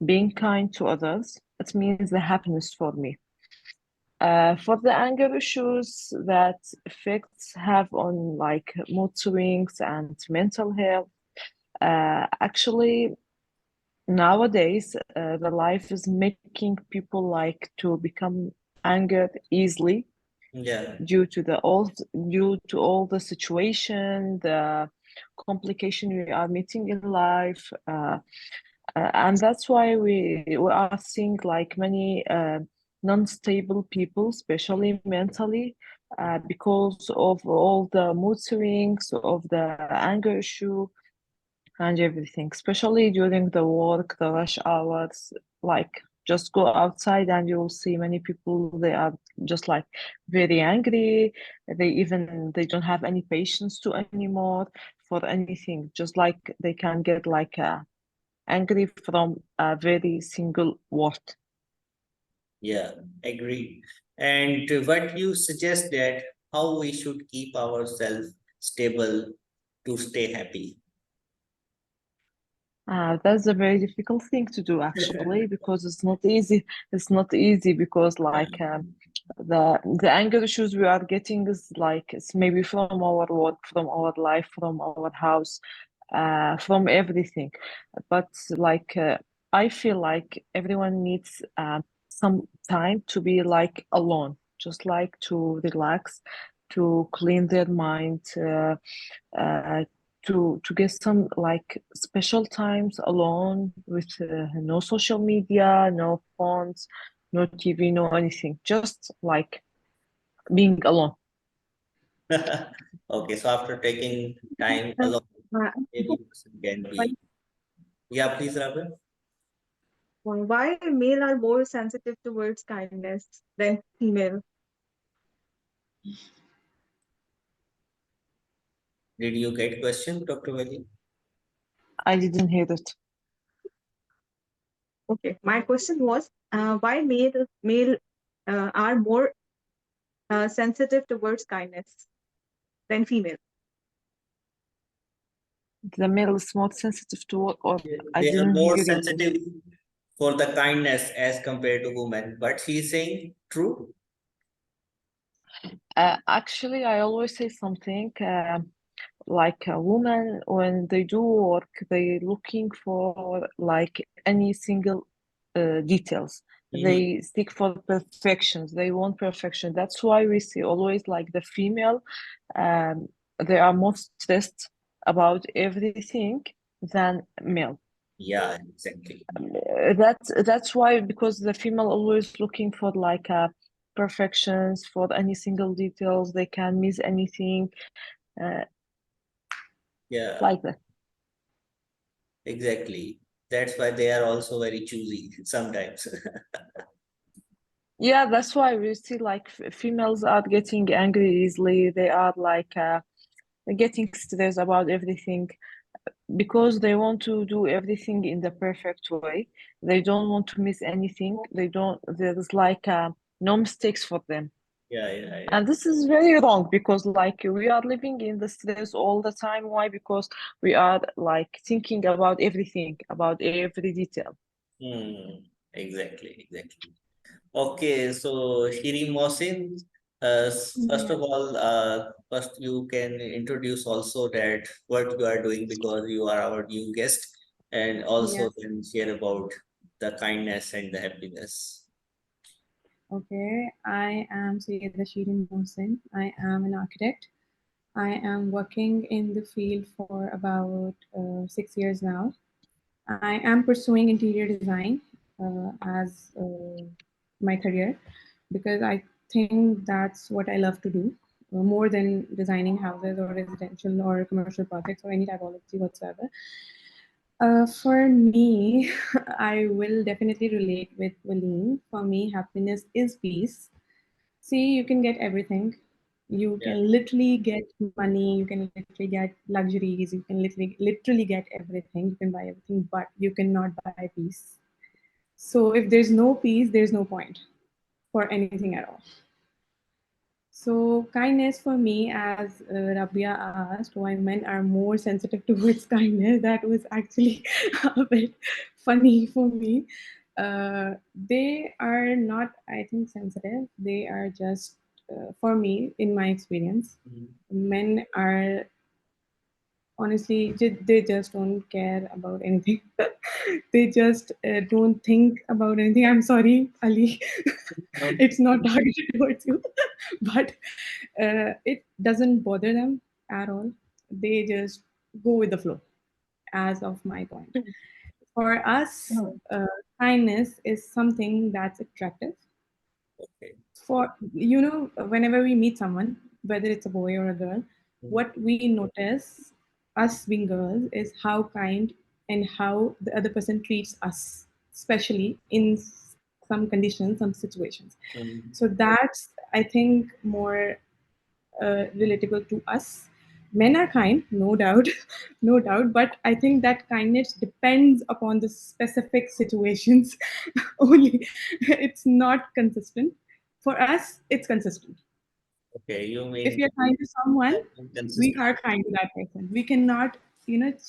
being kind to others. It means the happiness for me. For the anger issues that effects have on like mood swings and mental health, actually nowadays the life is making people like to become angered easily Yeah. due to all the situation, the complication we are meeting in life, and that's why we are seeing like many non-stable people, especially mentally, because of all the mood swings, of the anger issue, and everything, especially during the work, the rush hours. Like, just go outside and you'll see many people, they are just like very angry. They don't have any patience to anymore for anything. Just like they can get like angry from a very single word. Yeah, agree. And what you suggest that how we should keep ourselves stable to stay happy. That's a very difficult thing to do actually, because it's not easy. It's not easy because like the anger issues we are getting is like it's maybe from our work, from our life, from our house, from everything. But like I feel like everyone needs some time to be like alone, just like to relax, to clean their mind, uh, to get some like special times alone with no social media, no phones, no TV, no anything, just like being alone. Okay, so after taking time Uh, alone, Why maybe person can be. Yeah, please, Rabin. why male are more sensitive towards kindness than female? Did you get question, Dr. Vali? I didn't hear it. Okay, my question was why male are more sensitive towards kindness than female? The male is more sensitive to what, or I They are didn't more hear you. sensitive for the kindness as compared to women. But she's saying true. Actually, I always say something like a woman when they do work, they looking for like any single details. Mhm. They seek for perfections. They want perfection. That's why we see always like the female, um, they are more stressed about everything than male. Yeah, exactly. That's why, because the female always looking for like perfections for any single details. They can miss anything, uh, Yeah, like that. exactly. That's why they are also very choosy sometimes. Yeah, that's why we see like females are getting angry easily. They are like getting stressed about everything because they want to do everything in the perfect way. They don't want to miss anything. They don't. There's like no mistakes for them. Yeah, yeah, yeah. And this is very wrong because like we are living in the stress all the time. Why? Because we are like thinking about everything, about every detail. Hmm. Exactly, exactly. Okay, so Shireen Mohsin, first Yeah. of all, first you can introduce also that what you are doing because you are our new guest, and Yeah. also can share about the kindness and the happiness. Okay. I am Sayyida Shireen Mohsin. I am an architect. I am working in the field for about 6 years now. I am pursuing interior design as my career because I think that's what I love to do more than designing houses or residential or commercial projects or any typology whatsoever. For me, I will definitely relate with Valine. For me, happiness is peace. See, you can get everything. You Yeah, can literally get money. You can literally get luxuries. You can literally get everything. You can buy everything, but you cannot buy peace. So if there's no peace, there's no point for anything at all. So, kindness for me, as Rabia asked, why men are more sensitive towards kindness, that was actually a bit funny for me. They are not, I think, sensitive. They are just, for me, in my experience, men are honestly, they just don't care about anything. They just don't think about anything. I'm sorry, Ali. No. It's not targeted towards you, but it doesn't bother them at all. They just go with the flow, as of my point. For us, Mhm. kindness is something that's attractive. Okay. For, you know, whenever we meet someone, whether it's a boy or a girl, Mm, what we notice, us being girls, is how kind and how the other person treats us, especially in some conditions, some situations. mm, So that's, I think, more relatable to us. Men are kind, no doubt, no doubt, but I think that kindness depends upon the specific situations only. It's not consistent. For us, it's consistent. okay, you If mean we are kind to someone, we inconsistent. are kind to that person. We cannot,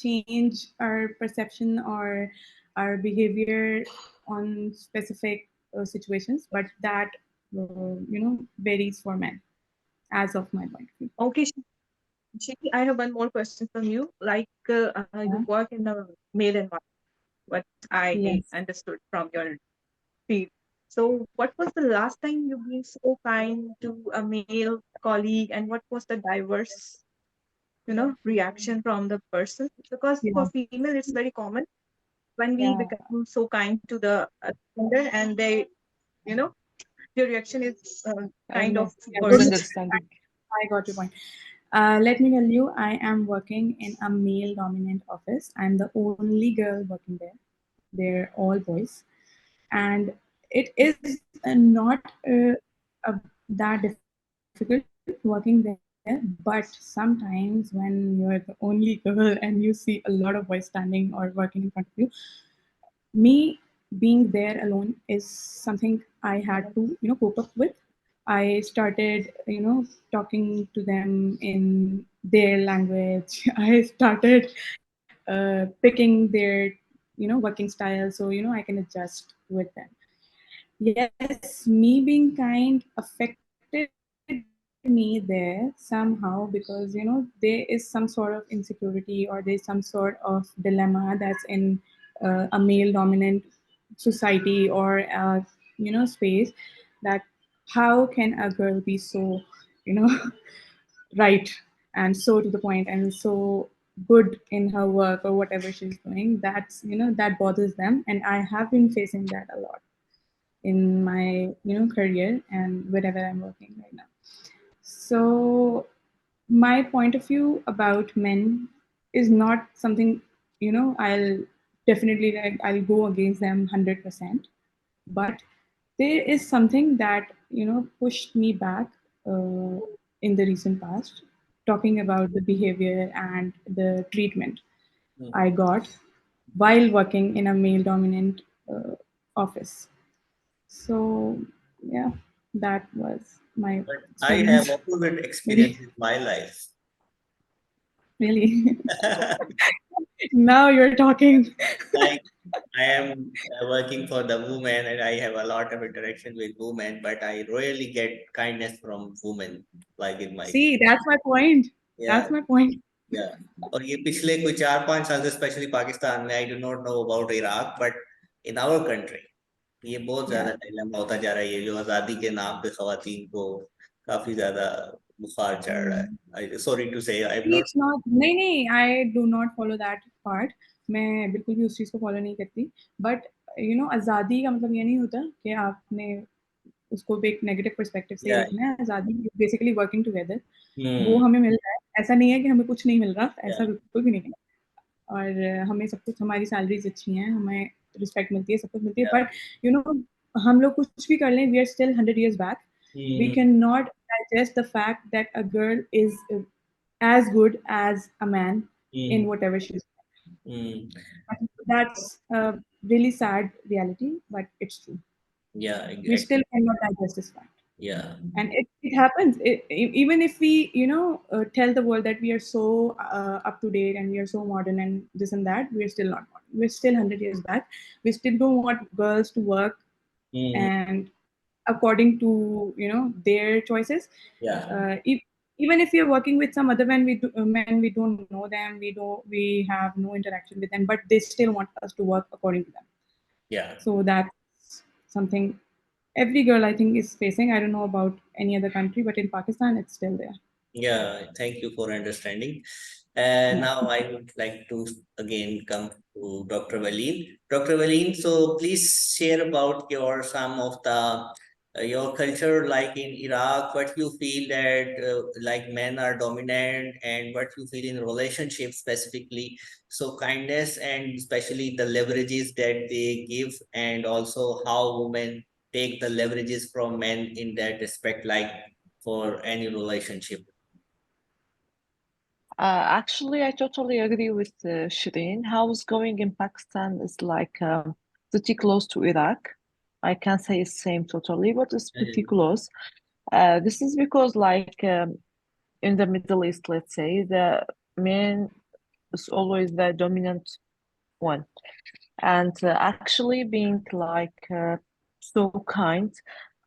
change our perception or our behavior on specific situations, but that, varies for men, as of my point of view. Okay, Shiri, I have one more question from you. Like, Yeah. you work in a male environment, what I Yes. understood from your field. So, what was the last time you been so kind to a male colleague, and what was the diverse, reaction from the person? Because Yeah. for female, it's very common when we Yeah. become so kind to the gender, and they, you know, your reaction is kind Yeah, of burst. misunderstanding. I got your point. Let me tell you, I am working in a male dominant office. I'm the only girl working there. They're all boys. And it is not that difficult working there, but sometimes when you're the only girl and you see a lot of boys standing or working in front of you, me being there alone is something I had to, cope up with. I started, talking to them in their language. I started picking their, working style, so I can adjust with them. Yes, me being kind affected me there somehow, because there is some sort of insecurity, or there's some sort of dilemma that's in a male dominant society, or space, that how can a girl be so, you know right, and so to the point, and so good in her work or whatever she's doing. That's, that bothers them, and I have been facing that a lot in my, career and wherever I'm working right now. So my point of view about men is not something, I'll definitely, like, I'll go against them 100%. But there is something that, pushed me back in the recent past, talking about the behavior and the treatment Mm. I got while working in a male dominant office. So yeah, that was my But I have experience. opposite experience Maybe in my life. really. Now you're talking. Like I am working for the women and I have a lot of interaction with women, but I rarely get kindness from women like in my See, that's my point. yeah, That's my point. yeah. और ये पिछले कोई 4-5 साल से specially Pakistan में I do not know about Iraq but in our country ये बहुत ज्यादा Yeah. डायलेमा होता जा रहा है ये जो आजादी के नाम पे खवातीन को काफी ज्यादा बुखार चढ़ रहा Mm. है सॉरी टू से I am See, not it's not, नहीं नहीं, I do not follow that part. मैं बिल्कुल भी उस चीज़ को फॉलो नहीं करती. बट आज़ादी का मतलब ये नहीं होता कि आपने उसको भी एक नेगेटिव पर्सपेक्टिव से ही या देखना है. आज़ादी बेसिकली वर्किंग टुगेदर. वो हम्म हमें मिल रहा है. ऐसा नहीं है कि हमें कुछ नहीं मिल रहा. या ऐसा बिल्कुल भी नहीं है. और हमें सब कुछ, हमारी सैलरीज अच्छी हैं, हमें रिस्पेक्ट मिलती है, सब कुछ मिलती है. या बट यू नो हम लोग कुछ भी कर लें, we are still 100 years back. We hmm cannot digest the fact that a girl is as good as a man in hmm whatever she's hmm doing. That's a really sad reality, but it's true. या We exact still cannot digest this fact. Yeah. And it happens. Even if we, tell the world that we are so up to date and we are so modern and this and that, we're still not modern. We're still 100 years back. We still don't want girls to work Mm, and according to their choices. yeah. If, even if you're working with some other men, we don't know them, we have no interaction with them, but they still want us to work according to them. Yeah. So that's something every girl I think is facing. I don't know about any other country, but in Pakistan it's still there. Yeah, thank you for understanding. And Yeah. now I would like to again come to Dr. Valine. Dr. Valine, so please share about your some of the your culture, like in Iraq, what you feel that like men are dominant, and what you feel in relationships specifically. So kindness and especially the leverages that they give, and also how women take the leverages from men in that respect, like for any relationship. Actually, I totally agree with Shireen. How it's going in Pakistan is like pretty close to Iraq. I can't say it's same totally, but it's pretty Mhm. close. This is because, like in the Middle East, let's say, the man is always the dominant one, and actually being like so kind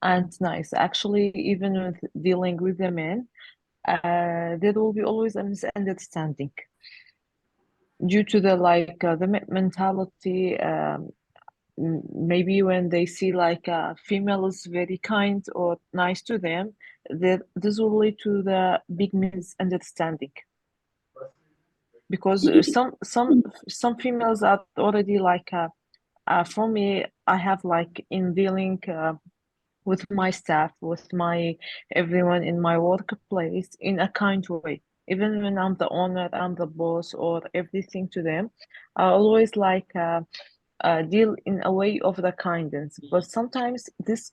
and nice. Actually, even with dealing with the men, there will be always a misunderstanding due to the like the mentality. Maybe when they see like a female is very kind or nice to them, that this will lead to the big misunderstanding because some females are already like for me, I have like in dealing with my staff, with my everyone in my workplace in a kind way. Even when I'm the owner, I'm the boss, or everything to them, I always like deal in a way of the kindness. But sometimes this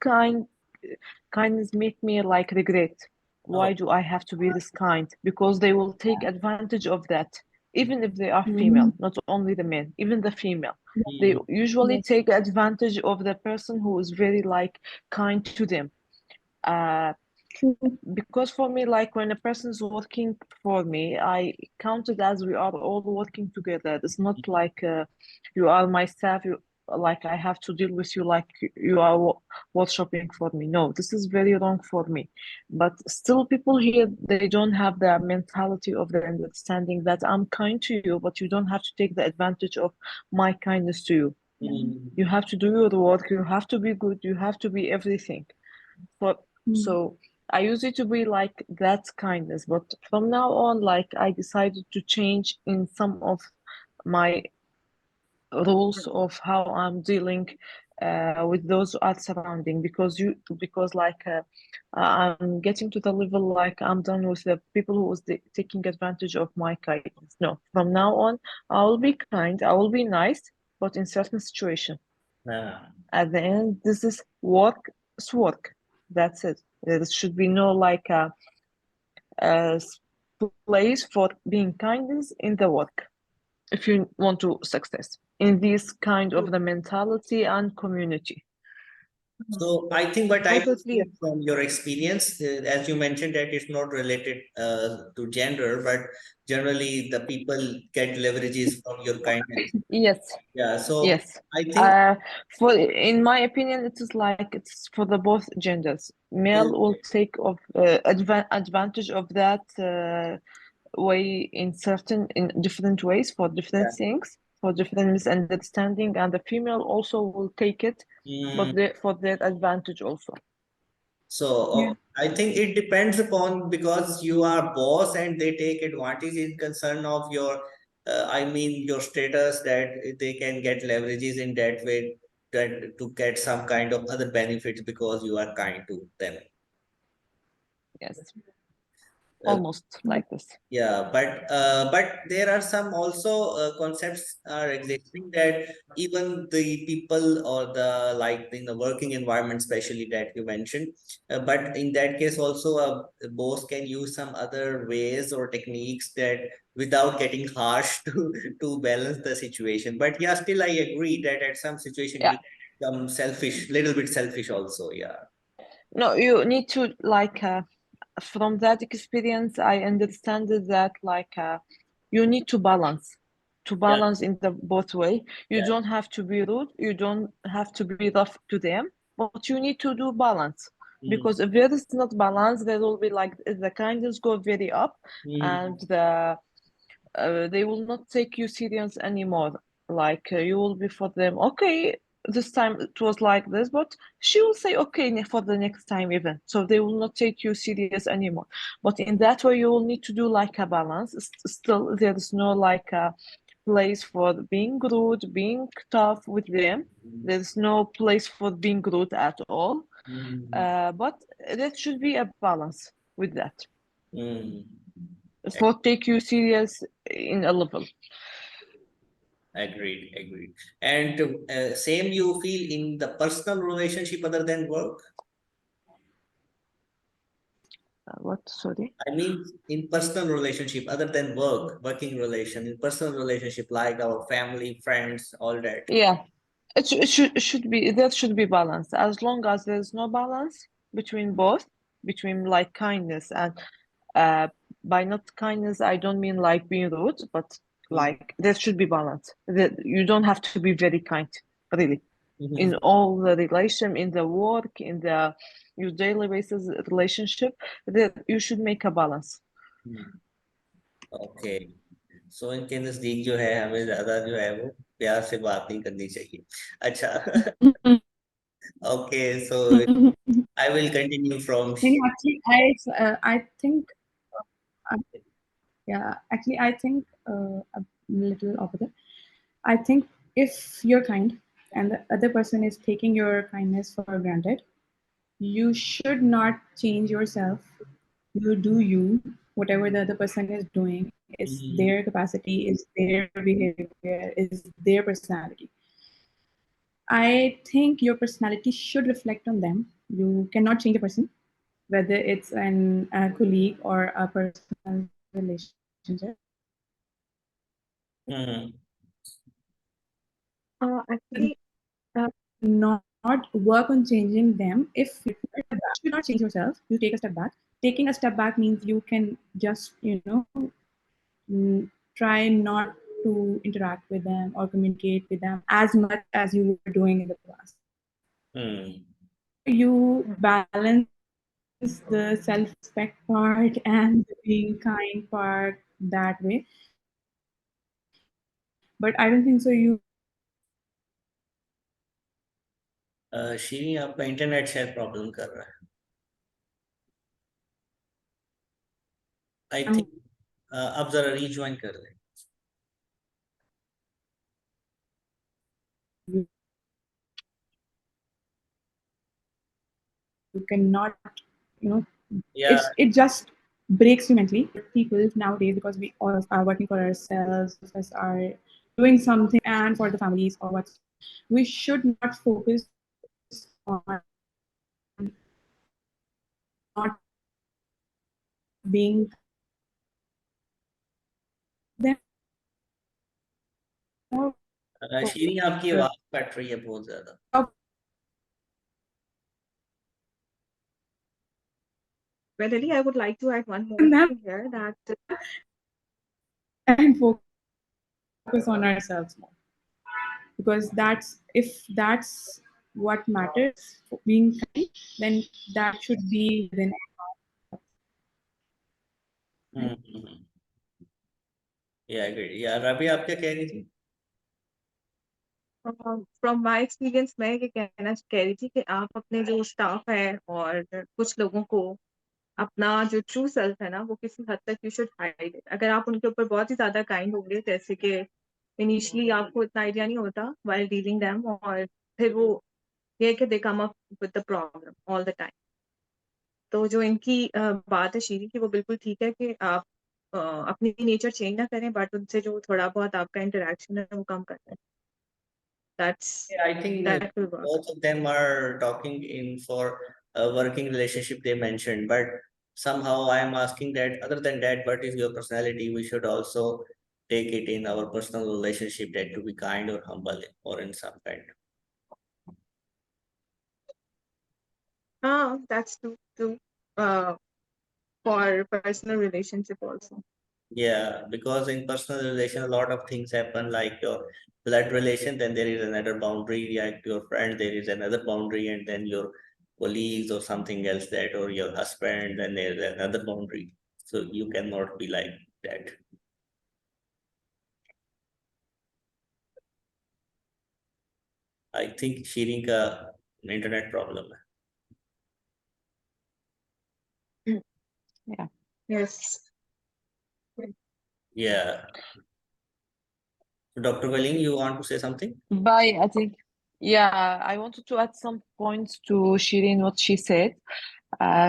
kindness make me like regret. Why Oh. do I have to be this kind? Because they will take advantage of that, even if they are Mm-hmm. female, not only the men, even the female. They Mm, usually Yes. take advantage of the person who is very like kind to them. Uh, True. because for me, like when a person is working for me, I count it as we are all working together. It's not like you are my staff, you like I have to deal with you like you are workshopping for me. No, this is very wrong for me. But still, people here they don't have the mentality of the understanding that I'm kind to you, but you don't have to take the advantage of my kindness to you. You mm, have to do your work. You have to be good. You have to be everything. But Mm. so I used it to be like that kindness, but from now on, like I decided to change in some of my rules of how I'm dealing with those are surrounding because like I'm getting to the level like I'm done with the people who was taking advantage of my kindness. No, from now on, I will be kind, I will be nice, but in certain situation. ah, At the end, this is work, it's work. That's it. There should be no like a place for being kindness in the work if you want to success in this kind of True. the mentality and community. Mhm. so I think what I I totally see agree. from your experience, as you mentioned, that it's not related to gender, but generally the people get leverages from your kindness. Yes, Yeah. So yes. I think Uh, for in my opinion, it is like it's for the both genders. Male will take of advantage of that way in certain in different ways for different yeah. things for different misunderstanding, and the female also will take it, but Mm, for their advantage also. so Yeah. I think it depends upon because you are boss and they take advantage in concern of your, I mean your status that they can get leverages in that way that to get some kind of other benefits because you are kind to them. Yes, Uh, almost like this. Yeah, but there are some also concepts are existing that even the people or the like in the working environment, especially that you mentioned, but in that case also a boss can use some other ways or techniques that without getting harsh to balance the situation. But yeah, still I agree that at some situation Yeah, you become selfish, little bit selfish also. Yeah. No, you need to like from that experience, I understand that like you need to Yeah, balance in the both way. You yeah. don't have to be rude, you don't have to be rough to them, but you need to do balance. Mm, Because if there is not balance, there will be like the kindness go very up, mm, and they will not take you serious anymore. Like you will be for them, okay, this time it was like this, but she will say okay for the next time even. So they will not take you serious anymore. But in that way, you will need to do like a balance. Still, there is no like a place for being rude, being tough with them. There's no place for being rude at all. mm, But there should be a balance with that. mm. It's not take you serious in a level. Agreed, agreed. And same you feel in the personal relationship other than work? What? Sorry. I mean, in personal relationship other than work, working relation, in personal relationship like our family, friends, all that. Yeah, it should be there should be balance. As long as there's no balance between both, between like kindness and uh by not kindness, I don't mean like being rude, but Mm, like there should be balance. That you don't have to be very kind, really, in mhm, all the relation, in the work, in the your daily basis relationship, that you should make a balance. mm. Okay so इनके नजदीक जो है हमें ज्यादा जो है वो प्यार से बात नहीं करनी चाहिए अच्छा okay so I will continue from Actually, I think uh, yeah, actually I think a little opposite. I think if you're kind and the other person is taking your kindness for granted, you should not change yourself. You do you. Whatever the other person is doing is their capacity, is their behavior, is their personality. I think your personality should reflect on them. You cannot change a person, whether it's a colleague or a personal relationship. Actually, Not work on changing them. If you should not change yourself, you take a step back. Taking a step back means you can just try not to interact with them or communicate with them as much as you were doing in the past. You balance the self-respect part and the being kind part that way. But I don't think so. You Shri आपका internet शायद problem कर रहा है I think आप जरा rejoin कर लें you cannot, you know, या it just breaks you mentally. People nowadays, because we all are working for ourselves, us are doing something and for the families or what, we should not focus on not being them more Shri आपकी आवाज cut रही है बहुत ज्यादा well, really, I would like to add one more than them thing here that and focus on ourselves more, because that's what matters, being kind, then that should be within. या या रवि आप क्या कह रही थी फ्रॉम माय एक्सपीरियंस मैं ये कहना कह रही थी कि आप अपने जो स्टाफ है और कुछ लोगों को अपना जो ट्रू सेल्फ है ना वो किसी हद तक यू शुड हाइड इट। अगर आप उनके ऊपर बहुत ही ज्यादा काइंड होंगे जैसे कि इनिशियली आपको इतना आइडिया नहीं होता व्हाइल डीलिंग देम, और फिर वो ये कि they come up with the problem all the time. तो जो इनकी बात है शीरी की वो बिल्कुल ठीक है कि आप अपनी नेचर चेंज ना करें, बट उनसे जो थोड़ा बहुत आपका इंटरेक्शन है वो कम करें। That's I think that will work. both of them are talking in for a working relationship they mentioned, but somehow I am asking that other than that, what is your personality? We should also take it in our personal relationship that to be kind or humble or in some kind. That's true. Uh, for personal relationship also. Yeah, because in personal relation, a lot of things happen, like your blood relation, then there is another boundary, like your friend, there is another boundary, and then your colleagues or something else that, or your husband, then there is another boundary. So you cannot be like that. I think sharing an internet problem. Yeah. Yes. Yeah. Dr. Valine, you want to say something? Bye, I think. Yeah, I wanted to add some points to Shireen, what she said.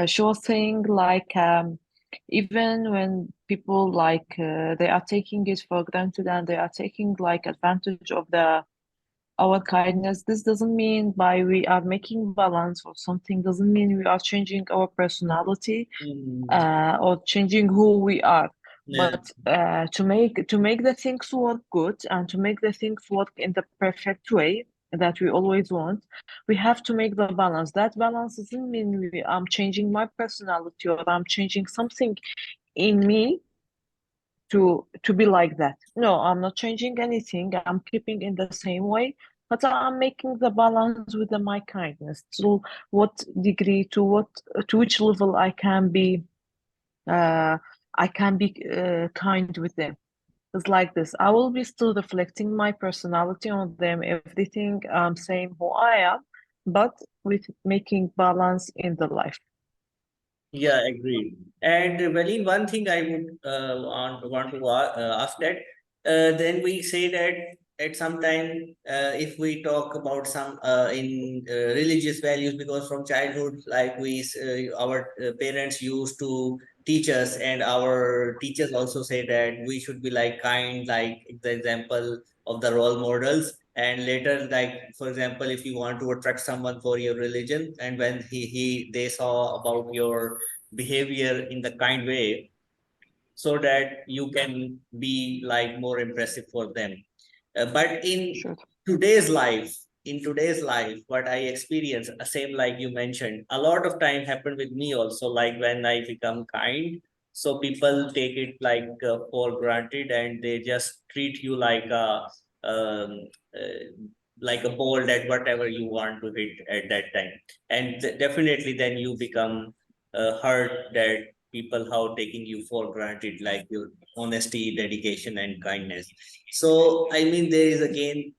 She was saying like even when people like they are taking it for granted and they are taking like advantage of the our kindness, this doesn't mean by we are making balance or something, doesn't mean we are changing our personality Mm, or changing who we are. yeah. But to make the things work good and to make the things work in the perfect way that we always want, we have to make the balance. That balance doesn't mean I'm changing my personality or I'm changing something in me to be like that. No, I'm not changing anything. I'm keeping in the same way, but I'm making the balance with my kindness. To what degree, to which level uh, I can be kind with them. It's like this. I will be still reflecting my personality on them, everything. I'm saying who I am, but with making balance in the life. Yeah, agreed. And Valeen, one thing I would want to ask that then we say that at some time if we talk about some in religious values, because from childhood, like our parents used to teach us, and our teachers also say that we should be like kind, like the example of the role models. And later, like for example, if you want to attract someone for your religion, and when they saw about your behavior in the kind way, so that you can be like more impressive for them. But Sure. in today's life, what I experience, same like you mentioned, a lot of time happened with me also, like when I become kind, so people take it like for granted, and they just treat you um, uh, like a ball that whatever you want to hit at that time. And definitely then you become hurt that people how taking you for granted, like your honesty, dedication, and kindness. So I mean, there is again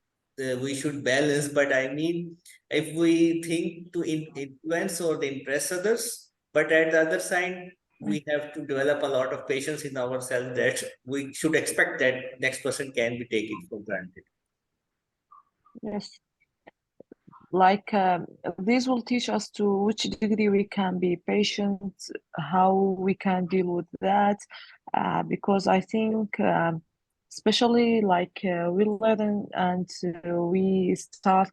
we should balance, but I mean, if we think to influence or to impress others, but at the other side, we have to develop a lot of patience in ourselves, that we should expect that next person can be taken for granted. Yes. Like these will teach us to which degree we can be patient, how we can deal with that, because I think especially like we learn and we start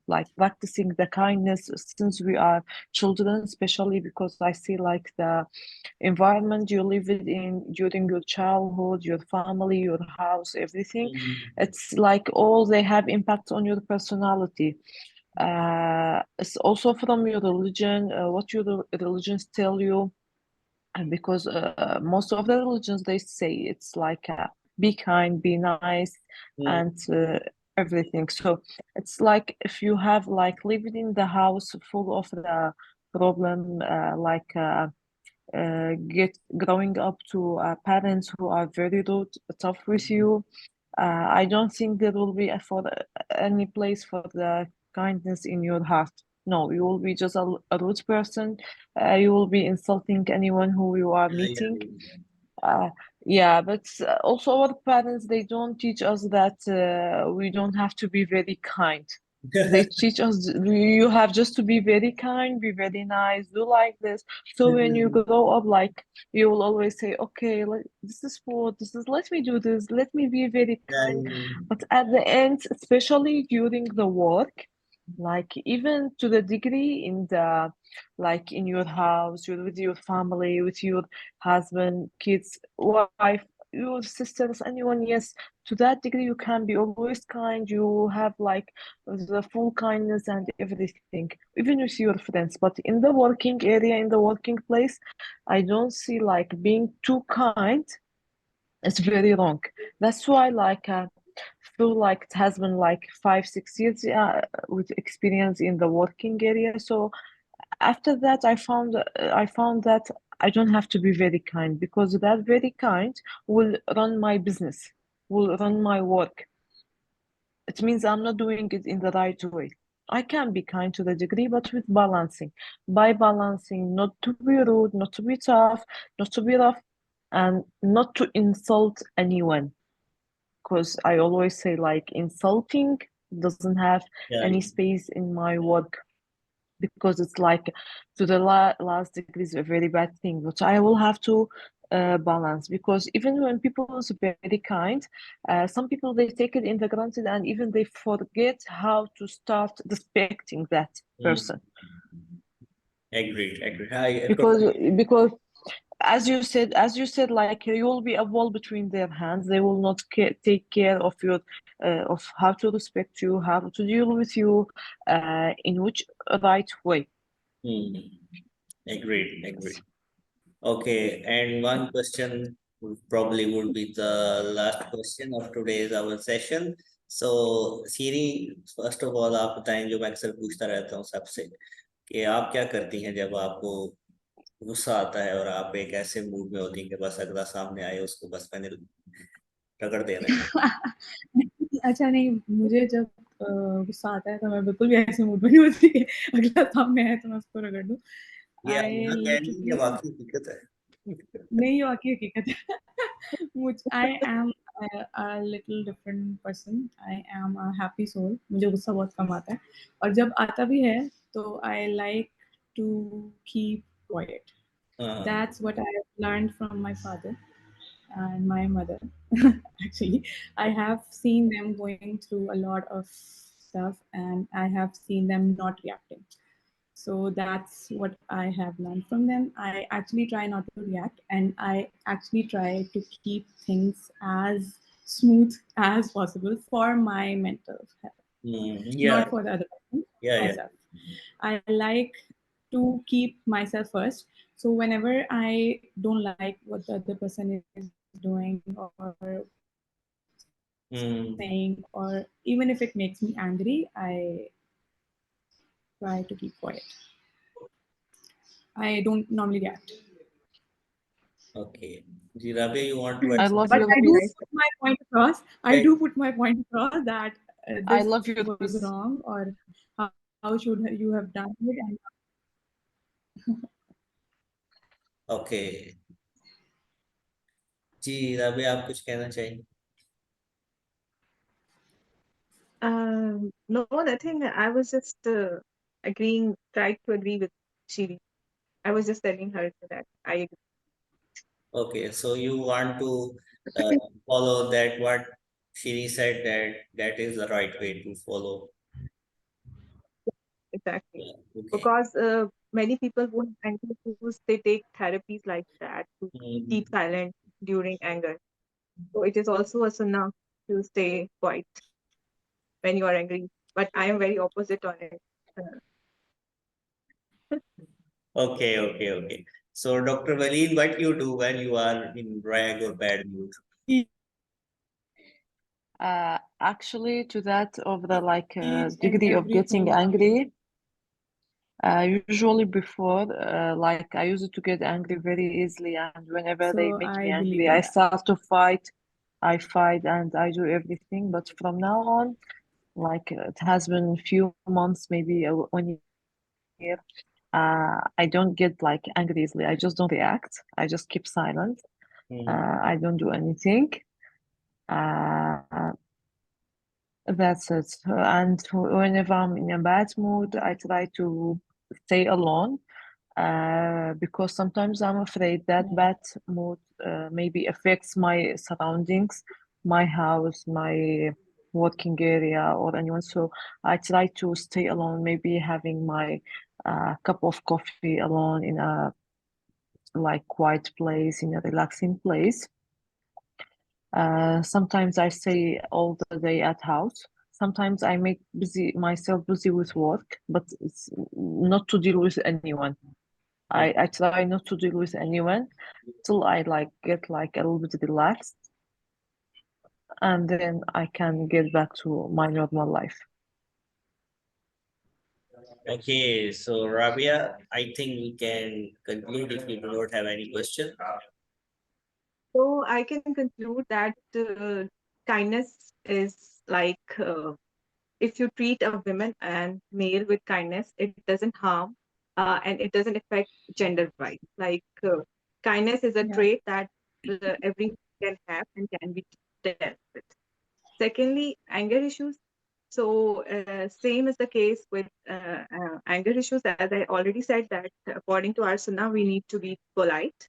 like practicing the kindness since we are children, especially because I see like the environment you live in during your childhood, your family, your house, everything. Mhm. It's like all they have impact on your personality. It's also from your religion, what your religions tell you, and because most of the religions they say it's like be kind, be nice, Mm, and everything. So it's like if you have like lived in the house full of the problem, get growing up to parents who are very rude, tough with you. I don't think there will be any place for the kindness in your heart. No, you will be just a rude person. You will be insulting anyone who you are yeah, meeting. yeah, Uh, yeah, but also our parents, they don't teach us that we don't have to be very kind. They yeah. teach us you have just to be very kind, be very nice, do like this. So when you grow up, like you will always say, okay, this is what this is. Let me do this. Let me be very Yeah, kind. yeah. But at the end, especially during the work, like even to the degree in the like in your house, with your family, with your husband, kids, wife, your sisters, anyone, yes, to that degree you can be always kind. You have like the full kindness and everything, even with your friends. But in the working area, in the working place, I don't see like being too kind. It's very wrong. That's why like feel like it has been like 5 6 years with experience in the working area. So after that I found that I don't have to be very kind, because that very kind will run my business, will run my work. It means I'm not doing it in the right way. I can be kind to the degree, but with balancing. By balancing, not to be rude, not to be tough, not to be rough, and not to insult anyone. Because I always say, like, insulting doesn't have Yeah. any space in my work, because it's like to the last degree is a very bad thing, but I will have to balance, because even when people is very kind, some people they take it in the granted, and even they forget how to start respecting that person. Agreed, agreed. I Because as you said, like you will be a wall between their hands. They will not take care of your of how to respect you, how to deal with you in which right way. Agreed, agreed. Okay, and one question probably would be the last question of today's our session. So, Siri, first of all, आप बताएं, जो मैं अक्सर पूछता रहता हूँ सबसे, कि आप क्या करती हैं जब आपको गुस्सा आता है और आप एक ऐसे मूड में होती हैं कि बस अगला सामने आए उसको बस मैंने रगड़ देना है। अच्छा नहीं, मुझे जब गुस्सा आता है तो मैं बिल्कुल भी ऐसे मूड में नहीं होती कि अगला सामने आए तो मैं उसको रगड़ दूं। ये I अपना कह रही है, literally वाकई दिक्कत है। नहीं, ये वाकई हकीकत है। I am a little different person. I am a happy soul. मुझे गुस्सा बहुत कम आता है, और जब आता भी है तो I like to keep quiet. That's what I have learned from my father and my mother. Actually, I have seen them going through a lot of stuff, and I have seen them not reacting. So that's what I have learned from them. I actually try not to react, and I actually try to keep things as smooth as possible for my mental health, Yeah, not for the other person, yeah. myself. I like to keep myself first. So whenever I don't like what the other person is doing or saying, or even if it makes me angry, I try to keep quiet. I don't normally react. Okay. Jirabe, you want to I add love But your I very do nice. peace. put my point across. I do put my point across that I this love your was peace. wrong, or how should you have done it. And Okay. जी, राबे, आप कुछ कहना चाहिए? No, nothing. I was just tried to agree with Shiri. I was just telling her that I agree. Okay, so you want to follow that what Shiri said, that is the right way to follow. Exactly. Okay. Because many people who have anger issues, they take therapies like that to keep silent during anger. So it is also a sunnah to stay quiet when you are angry. But I am very opposite on it. Okay, okay, okay. So, Dr. Valine, what you do when you are in rag or bad mood? Actually, to that of the like each and degree of getting everything. angry, usually before, like I used to get angry very easily, and whenever they So make me I believe angry, in I that. start to fight. I fight and I do everything. But from now on, like it has been a few months, maybe 1 year, I don't get like angry easily. I just don't react. I just keep silent. I don't do anything. Uh, that's it. And whenever I'm in a bad mood, I try to stay alone, because sometimes I'm afraid that bad mood maybe affects my surroundings, my house, my working area, or anyone. So I try to stay alone, maybe having my cup of coffee alone in a like quiet place, in a relaxing place. Sometimes I stay all the day at house. Sometimes I make myself busy with work, but it's not to deal with anyone. I try not to deal with anyone till I like get like a little bit relaxed, and then I can get back to my normal life. Okay, so Rabia, I think we can conclude if you do not have any question. So I can conclude that kindness is like if you treat a woman and male with kindness, it doesn't harm and it doesn't affect gender wise. Like kindness is a Yeah. trait that everyone can have and can be dealt with. Secondly, anger issues. So same is the case with anger issues. As I already said that according to our sunnah, we need to be polite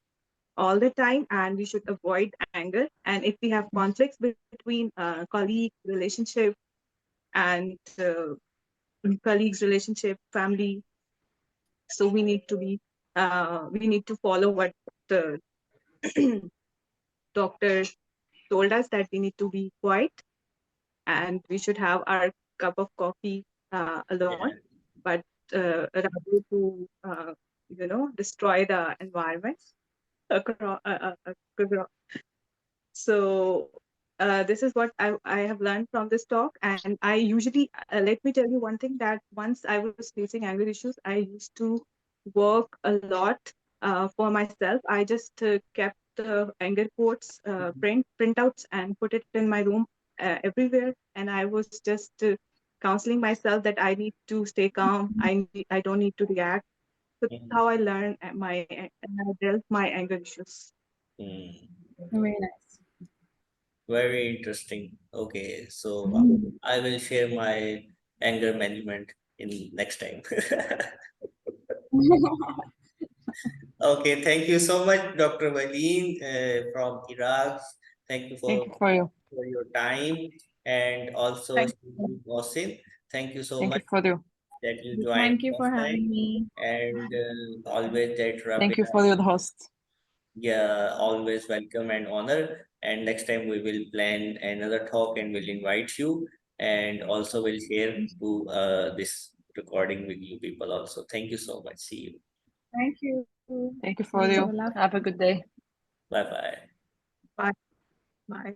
all the time and we should avoid anger. And if we have conflicts between colleague relationship and colleagues relationship family, so we need to follow what the doctor told us, that we need to be quiet and we should have our cup of coffee alone, Yeah. but rather to destroy the environment across, so this is what I have learned from this talk. And I usually, let me tell you one thing, that once I was facing anger issues, I used to work a lot for myself. I just kept the anger quotes, printouts, and put it in my room everywhere. And I was just counseling myself that I need to stay calm. I don't need to react. So that's Mhm. how I learned and I dealt my anger issues. Mm. Very nice. Very interesting. Okay, so I will share my anger management in next time. Okay, thank you so much, Dr. Valine from Iraq. Thank you Thank you for you. for your time, and also Thank Shireen Mohsin. Thank you so Thank you much for you. that you joined Thank you for last time, having me. and always that Thank you Rabia. for your host. Yeah, always welcome and honor. And next time we will plan another talk and we'll invite you, and also will share to this recording with you people also. Thank you so much. See you. Thank you. Thank you We for have you. a love. Have a good day. Bye bye. Bye. Bye.